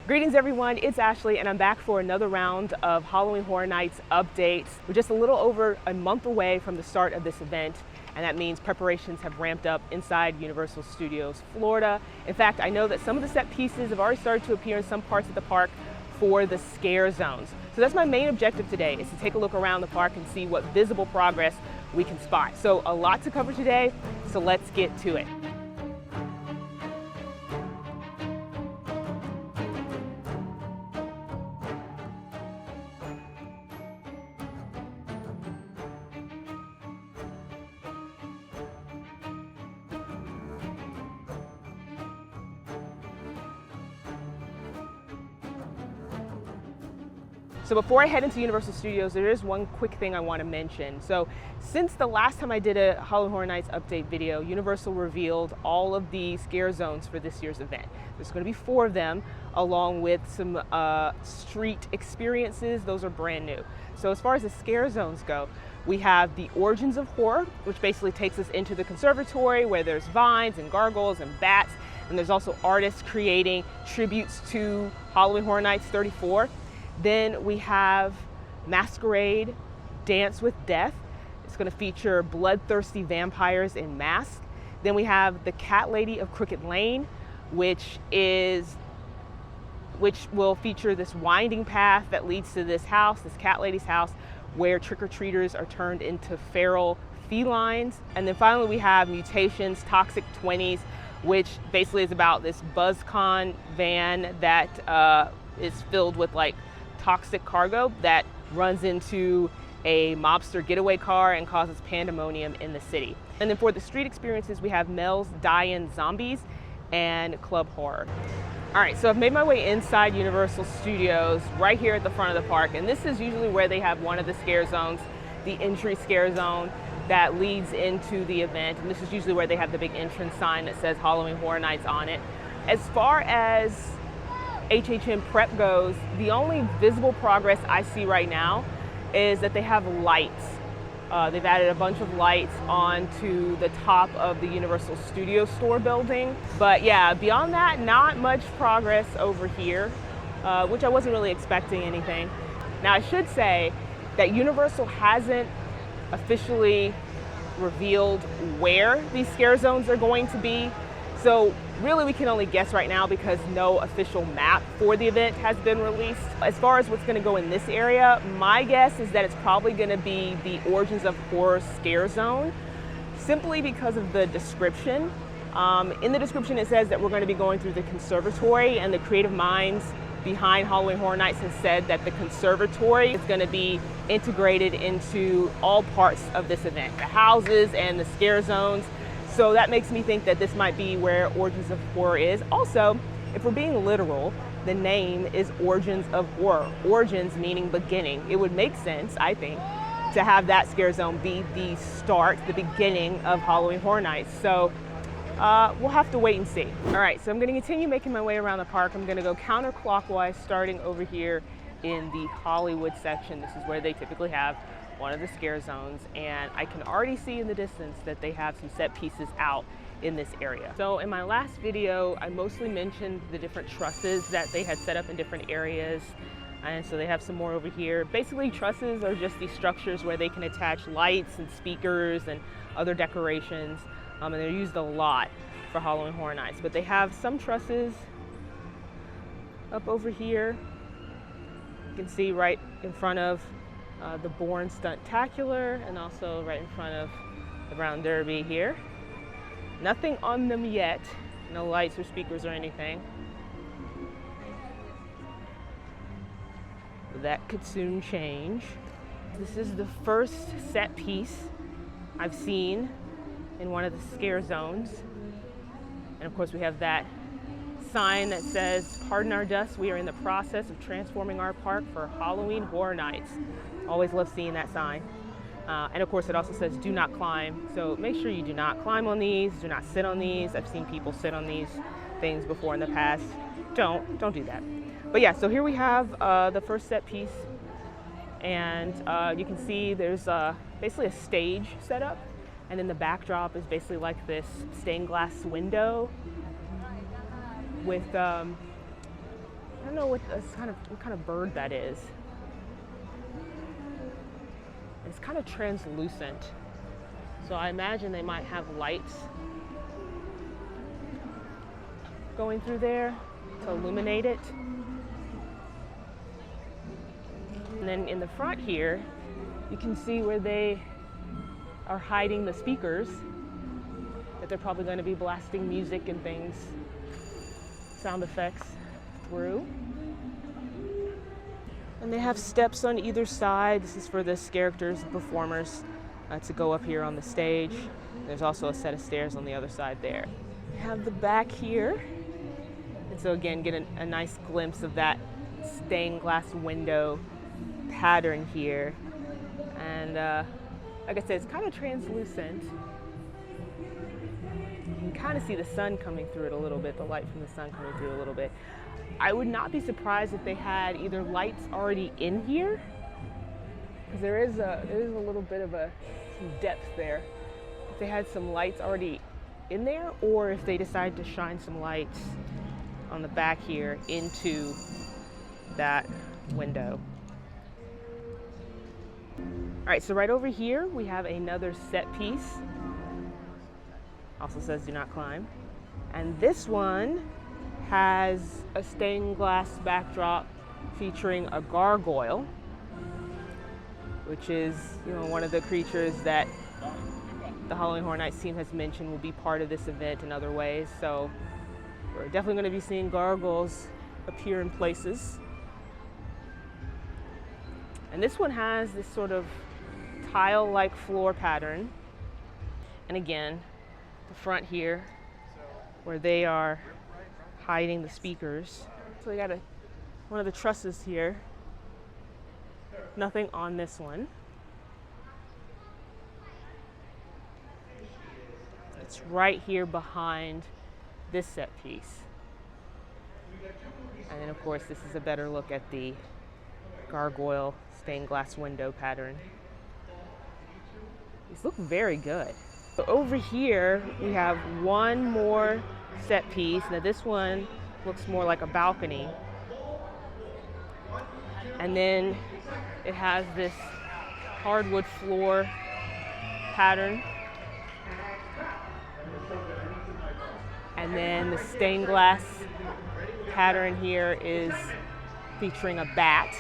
Greetings everyone, it's Ashley and I'm back for another round of Halloween Horror Nights updates. We're just a little over a month away from the start of this event, and that means preparations have ramped up inside Universal Studios Florida. In fact, I know that some of the set pieces have already started to appear in some parts of the park for the scare zones. So that's my main objective today, is to take a look around the park and see what visible progress we can spot. So a lot to cover today, so let's get to it. So before I head into Universal Studios, there is one quick thing I want to mention. So since the last time I did a Halloween Horror Nights update video, Universal revealed all of the scare zones for this year's event. There's going to be 4 of them, along with some street experiences. Those are brand new. So as far as the scare zones go, we have the Origins of Horror, which basically takes us into the conservatory where there's vines and gargoyles and bats. And there's also artists creating tributes to Halloween Horror Nights 34. Then we have Masquerade, Dance with Death. It's going to feature bloodthirsty vampires in masks. Then we have the Cat Lady of Crooked Lane, which will feature this winding path that leads to this house, this cat lady's house, where trick-or-treaters are turned into feral felines. And then finally we have Mutations, Toxic 20s, which basically is about this BuzzCon van that is filled with like toxic cargo that runs into a mobster getaway car and causes pandemonium in the city. And then for the street experiences, we have Mel's Die-In Zombies and Club Horror. All right, so I've made my way inside Universal Studios right here at the front of the park, and this is usually where they have one of the scare zones, the entry scare zone that leads into the event, and this is usually where they have the big entrance sign that says Halloween Horror Nights on it. As far as HHN prep goes, the only visible progress I see right now is that they have lights. They've added a bunch of lights onto the top of the Universal Studio Store building. But yeah, beyond that, not much progress over here, which I wasn't really expecting anything. Now I should say that Universal hasn't officially revealed where these scare zones are going to be. So really we can only guess right now because no official map for the event has been released. As far as what's going to go in this area, my guess is that it's probably going to be the Origins of Horror scare zone, simply because of the description. In the description it says that we're going to be going through the conservatory, and the creative minds behind Halloween Horror Nights has said that the conservatory is going to be integrated into all parts of this event, the houses and the scare zones. So that makes me think that this might be where Origins of Horror is. Also, if we're being literal, the name is Origins of Horror. Origins meaning beginning. It would make sense, I think, to have that scare zone be the start, the beginning of Halloween Horror Nights. So we'll have to wait and see. All right, so I'm going to continue making my way around the park. I'm going to go counterclockwise, starting over here in the Hollywood section. This is where they typically have one of the scare zones, and I can already see in the distance that they have some set pieces out in this area. So in my last video, I mostly mentioned the different trusses that they had set up in different areas, and so they have some more over here. Basically, trusses are just these structures where they can attach lights and speakers and other decorations, and they're used a lot for Halloween Horror Nights. But they have some trusses up over here. You can see right in front of the Bourne Stuntacular, and also right in front of the Brown Derby here. Nothing on them yet, no lights or speakers or anything. That could soon change. This is the first set piece I've seen in one of the scare zones. And of course we have that sign that says, "Pardon our dust, we are in the process of transforming our park for Halloween Horror Nights." Always love seeing that sign. And of course it also says, "Do not climb." So make sure you do not climb on these, do not sit on these. I've seen people sit on these things before in the past. Don't do that. But yeah, so here we have the first set piece. And you can see there's basically a stage set up. And then the backdrop is basically like this stained glass window with I don't know what kind of bird that is. It's kind of translucent. So I imagine they might have lights going through there to illuminate it. And then in the front here, you can see where they are hiding the speakers that they're probably going to be blasting music and things, sound effects through. And they have steps on either side. This is for the characters, the performers, to go up here on the stage. There's also a set of stairs on the other side there. We have the back here. And so again, get a nice glimpse of that stained glass window pattern here. And like I said, it's kind of translucent. You can kind of see the sun coming through it a little bit, the light from the sun coming through it a little bit. I would not be surprised if they had either lights already in here, because there is a little bit of some depth there. If they had some lights already in there, or if they decide to shine some lights on the back here into that window. All right, so right over here we have another set piece. Also says do not climb. And this one has a stained glass backdrop featuring a gargoyle, which is, one of the creatures that the Halloween Horror Nights team has mentioned will be part of this event in other ways. So we're definitely going to be seeing gargoyles appear in places. And this one has this sort of tile-like floor pattern. And again, the front here, where they are hiding the speakers. So we got one of the trusses here. Nothing on this one. It's right here behind this set piece. And then of course this is a better look at the gargoyle stained glass window pattern. These look very good. So over here we have one more set piece. Now this one looks more like a balcony. And then it has this hardwood floor pattern. And then the stained glass pattern here is featuring a bat.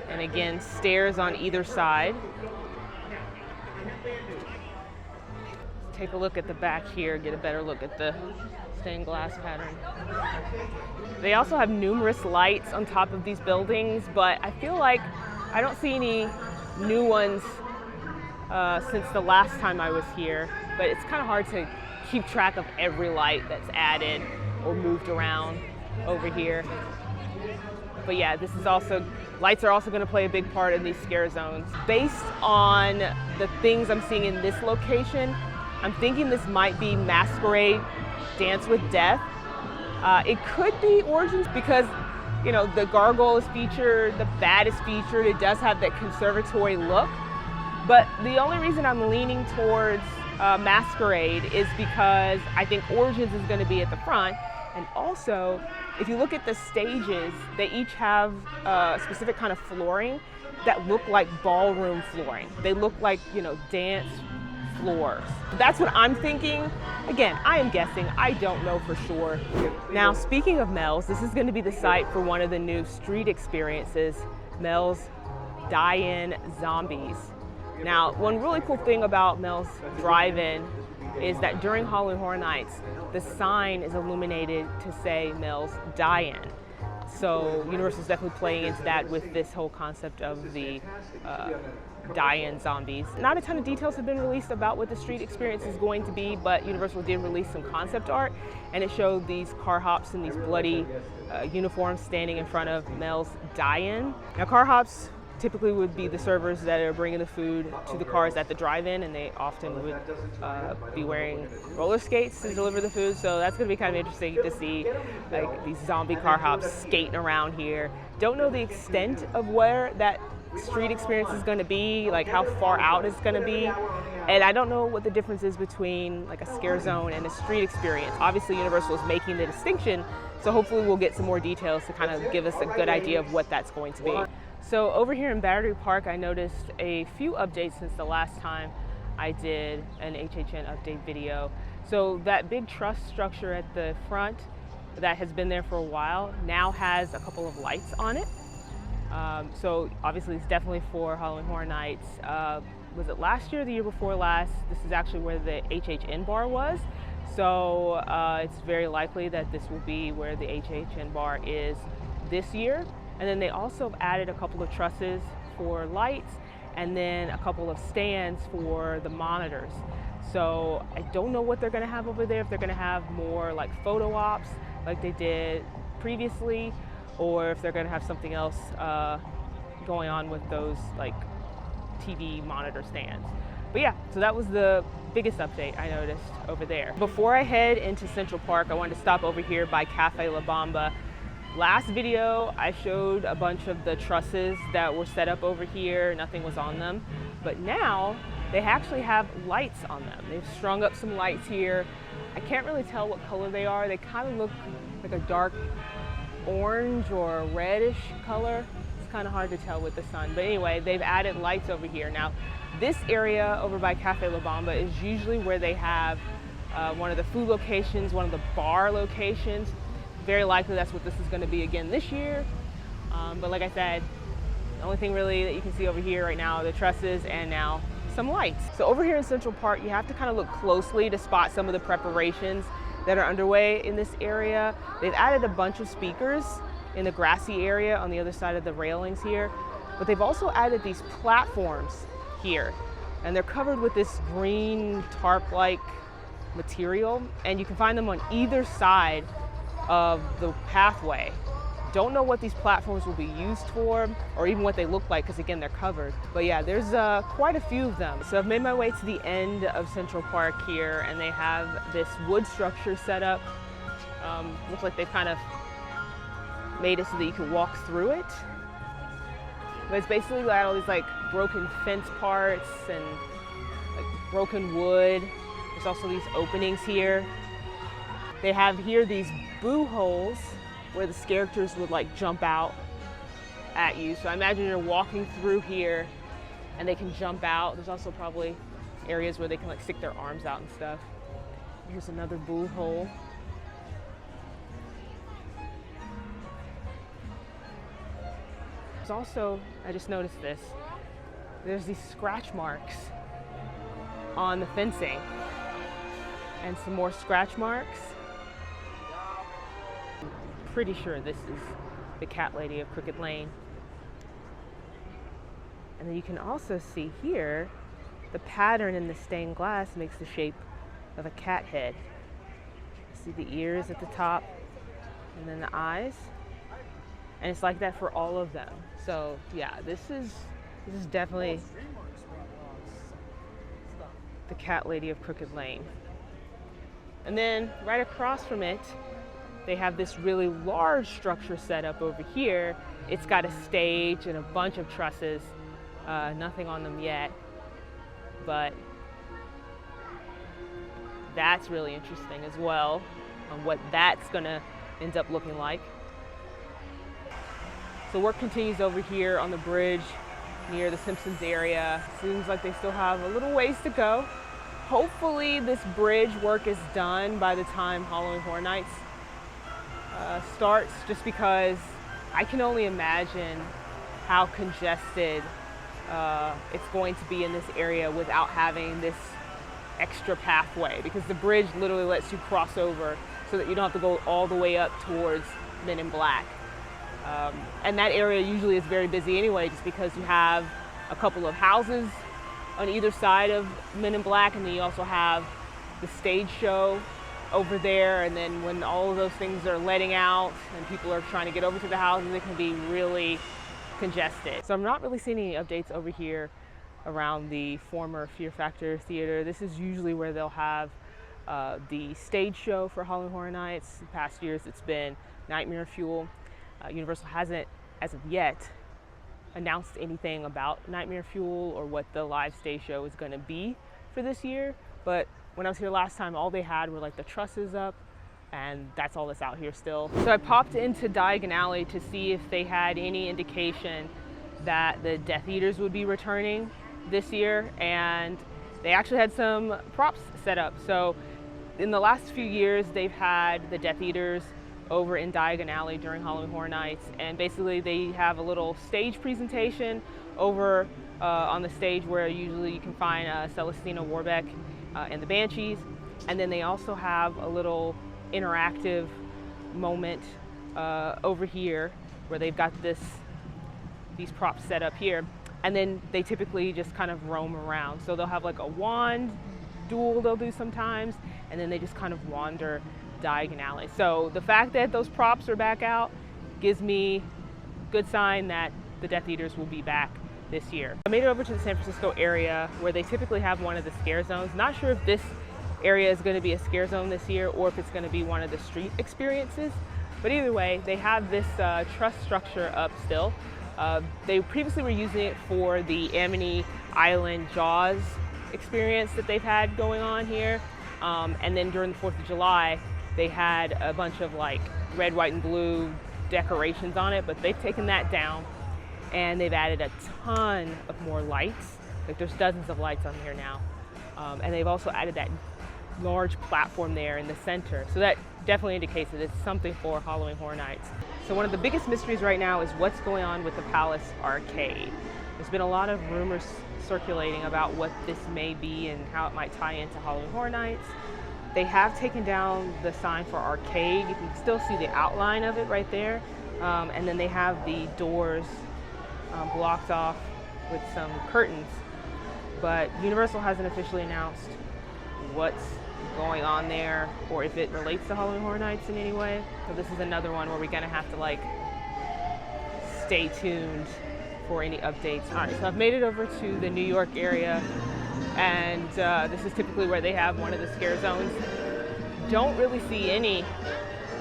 And again, stairs on either side. Take a look at the back here, get a better look at the stained glass pattern. They also have numerous lights on top of these buildings, but I feel like I don't see any new ones since the last time I was here. But it's kind of hard to keep track of every light that's added or moved around over here. But yeah, this is also, lights are also going to play a big part in these scare zones. Based on the things I'm seeing in this location, I'm thinking this might be Masquerade Dance with Death. It could be Origins because, the gargoyle is featured, the bat is featured, it does have that conservatory look. But the only reason I'm leaning towards Masquerade is because I think Origins is going to be at the front. And also, if you look at the stages, they each have a specific kind of flooring that look like ballroom flooring. They look like, dance floors. That's what I'm thinking. Again, I am guessing. I don't know for sure. Now, speaking of Mel's, this is going to be the site for one of the new street experiences, Mel's Die-In Zombies. Now, one really cool thing about Mel's Drive-In is that during Halloween Horror Nights, the sign is illuminated to say Mel's Die-In. So Universal's definitely playing into that with this whole concept of the die-in zombies. Not a ton of details have been released about what the street experience is going to be, but Universal did release some concept art, and it showed these car hops in these bloody uniforms standing in front of Mel's Die-In. Now, car hops typically would be the servers that are bringing the food to the cars at the drive-in, and they often would be wearing roller skates to deliver the food. So that's going to be kind of interesting to see, like, these zombie car hops skating around here. Don't know the extent of where that street experience is going to be, like how far out it's going to be. And I don't know what the difference is between like a scare zone and a street experience. Obviously Universal is making the distinction, so hopefully we'll get some more details to kind of give us a good idea of what that's going to be. So over here in Battery Park, I noticed a few updates since the last time I did an HHN update video. So that big truss structure at the front that has been there for a while now has a couple of lights on it. So obviously it's definitely for Halloween Horror Nights. Was it last year or the year before last? This is actually where the HHN bar was. So it's very likely that this will be where the HHN bar is this year. And then they also added a couple of trusses for lights and then a couple of stands for the monitors. So I don't know what they're gonna have over there, if they're gonna have more like photo ops like they did previously, or if they're gonna have something else going on with those like TV monitor stands. But yeah, so that was the biggest update I noticed over there. Before I head into Central Park, I wanted to stop over here by Cafe La Bamba. Last video, I showed a bunch of the trusses that were set up over here. Nothing was on them. But now, they actually have lights on them. They've strung up some lights here. I can't really tell what color they are. They kind of look like a dark orange or reddish color. It's kind of hard to tell with the sun. But anyway, they've added lights over here. Now, this area over by Cafe La Bamba is usually where they have one of the food locations, one of the bar locations. Very likely that's what this is going to be again this year. But like I said, the only thing really that you can see over here right now are the trusses and now some lights. So over here in Central Park, you have to kind of look closely to spot some of the preparations that are underway in this area. They've added a bunch of speakers in the grassy area on the other side of the railings here, but they've also added these platforms here, and they're covered with this green tarp-like material, and you can find them on either side of the pathway. Don't know what these platforms will be used for or even what they look like, because again, they're covered. But yeah, there's quite a few of them. So I've made my way to the end of Central Park here, and they have this wood structure set up. Looks like they've kind of made it so that you can walk through it. But it's basically got all these like broken fence parts and like broken wood. There's also these openings here. They have here these boo holes where the characters would like jump out at you. So I imagine you're walking through here and they can jump out. There's also probably areas where they can like stick their arms out and stuff. Here's another boo hole. There's also, I just noticed this, there's these scratch marks on the fencing and some more scratch marks. Pretty sure this is the cat lady of Crooked Lane. And then you can also see here, the pattern in the stained glass makes the shape of a cat head. See the ears at the top and then the eyes. And it's like that for all of them. So yeah, this is definitely the cat lady of Crooked Lane. And then right across from it, they have this really large structure set up over here. It's got a stage and a bunch of trusses, nothing on them yet, but that's really interesting as well on what that's gonna end up looking like. So work continues over here on the bridge near the Simpsons area. Seems like they still have a little ways to go. Hopefully this bridge work is done by the time Halloween Horror Nights starts, just because I can only imagine how congested it's going to be in this area without having this extra pathway, because the bridge literally lets you cross over so that you don't have to go all the way up towards Men in Black. And that area usually is very busy anyway, just because you have a couple of houses on either side of Men in Black, and then you also have the stage show over there, and then when all of those things are letting out and people are trying to get over to the houses, it can be really congested. So I'm not really seeing any updates over here around the former Fear Factor Theater. This is usually where they'll have the stage show for Halloween Horror Nights. In past years it's been Nightmare Fuel. Universal hasn't, as of yet, announced anything about Nightmare Fuel or what the live stage show is going to be for this year. But when I was here last time, all they had were like the trusses up, and that's all that's out here still. So I popped into Diagon Alley to see if they had any indication that the Death Eaters would be returning this year, and they actually had some props set up. So in the last few years, they've had the Death Eaters over in Diagon Alley during Halloween Horror Nights, and basically they have a little stage presentation over on the stage where usually you can find Celestina Warbeck and the Banshees, and then they also have a little interactive moment over here where they've got these props set up here, and then they typically just kind of roam around. So they'll have like a wand duel they'll do sometimes, and then they just kind of wander Diagon Alley. So the fact that those props are back out gives me good sign that the Death Eaters will be back this year. I made it over to the San Francisco area where they typically have one of the scare zones. Not sure if this area is going to be a scare zone this year or if it's going to be one of the street experiences, but either way, they have this truss structure up still. They previously were using it for the Amity Island Jaws experience that they've had going on here, and then during the 4th of July they had a bunch of like red, white, and blue decorations on it, but they've taken that down and they've added a ton of more lights. Like there's dozens of lights on here now, and they've also added that large platform there in the center, so that definitely indicates that it's something for Halloween Horror Nights. So one of the biggest mysteries right now is what's going on with the Palace Arcade. There's been a lot of rumors circulating about what this may be and how it might tie into Halloween Horror Nights. They have taken down the sign for arcade. You can still see the outline of it right there, and then they have the doors blocked off with some curtains, but Universal hasn't officially announced what's going on there or if it relates to Halloween Horror Nights in any way. So this is another one where we're gonna have to like stay tuned for any updates. All right, so I've made it over to the New York area, and this is typically where they have one of the scare zones. Don't really see any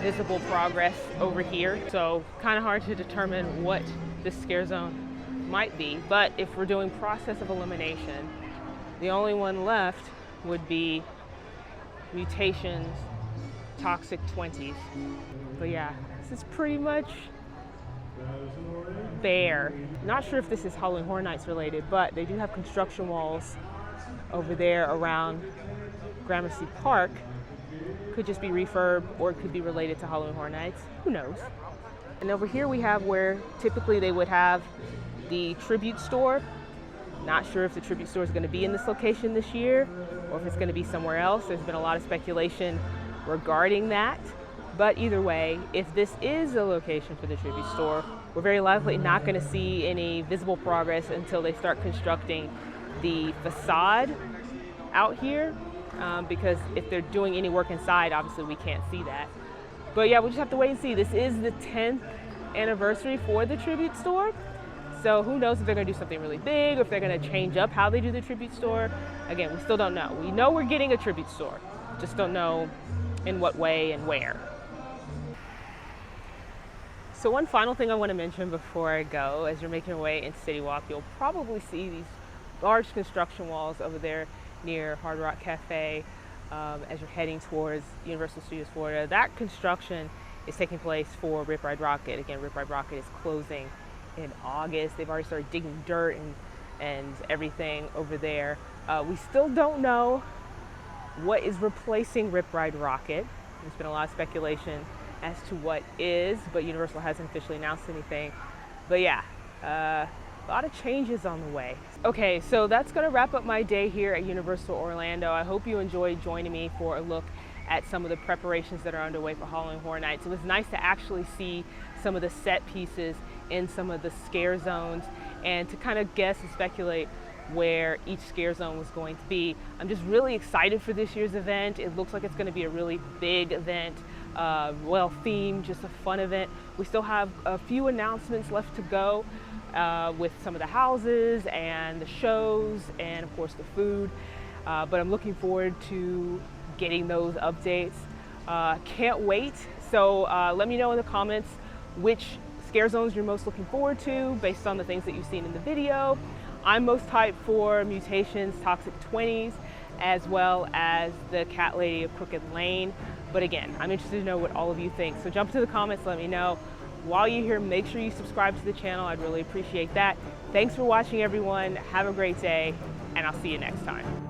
visible progress over here, so kind of hard to determine what this scare zone might be. But if we're doing process of elimination, the only one left would be Mutations Toxic 20s. But yeah, this is pretty much bare. Not sure if this is Halloween Horror Nights related, but they do have construction walls over there around Gramercy Park. Could just be refurb, or it could be related to Halloween Horror Nights. Who knows? And over here we have where typically they would have the tribute store. Not sure if the tribute store is going to be in this location this year or if it's going to be somewhere else. There's been a lot of speculation regarding that. But either way, if this is a location for the tribute store, we're very likely not going to see any visible progress until they start constructing the facade out here, because if they're doing any work inside, obviously we can't see that. But yeah, we'll just have to wait and see. This is the 10th anniversary for the tribute store. So who knows if they're going to do something really big or if they're going to change up how they do the tribute store. Again, we still don't know. We know we're getting a tribute store, just don't know in what way and where. So one final thing I want to mention before I go, as you're making your way into City Walk, you'll probably see these large construction walls over there near Hard Rock Cafe as you're heading towards Universal Studios Florida. That construction is taking place for Rip Ride Rockit. Again, Rip Ride Rockit is closing in August. They've already started digging dirt and everything over there. We still don't know what is replacing Rip Ride Rockit. There's been a lot of speculation as to what is, but Universal hasn't officially announced anything. But yeah, a lot of changes on the way. Okay, so that's gonna wrap up my day here at Universal Orlando. I hope you enjoyed joining me for a look at some of the preparations that are underway for Halloween Horror Nights. It was nice to actually see some of the set pieces in some of the scare zones and to kind of guess and speculate where each scare zone was going to be. I'm just really excited for this year's event. It looks like it's going to be a really big event, well themed, just a fun event. We still have a few announcements left to go with some of the houses and the shows and of course the food, but I'm looking forward to getting those updates. Can't wait. So let me know in the comments which scare zones you're most looking forward to based on the things that you've seen in the video. I'm most hyped for Mutations Toxic 20s, as well as the Cat Lady of Crooked Lane. But again, I'm interested to know what all of you think. So jump to the comments, let me know. While you're here, make sure you subscribe to the channel. I'd really appreciate that. Thanks for watching, everyone. Have a great day, and I'll see you next time.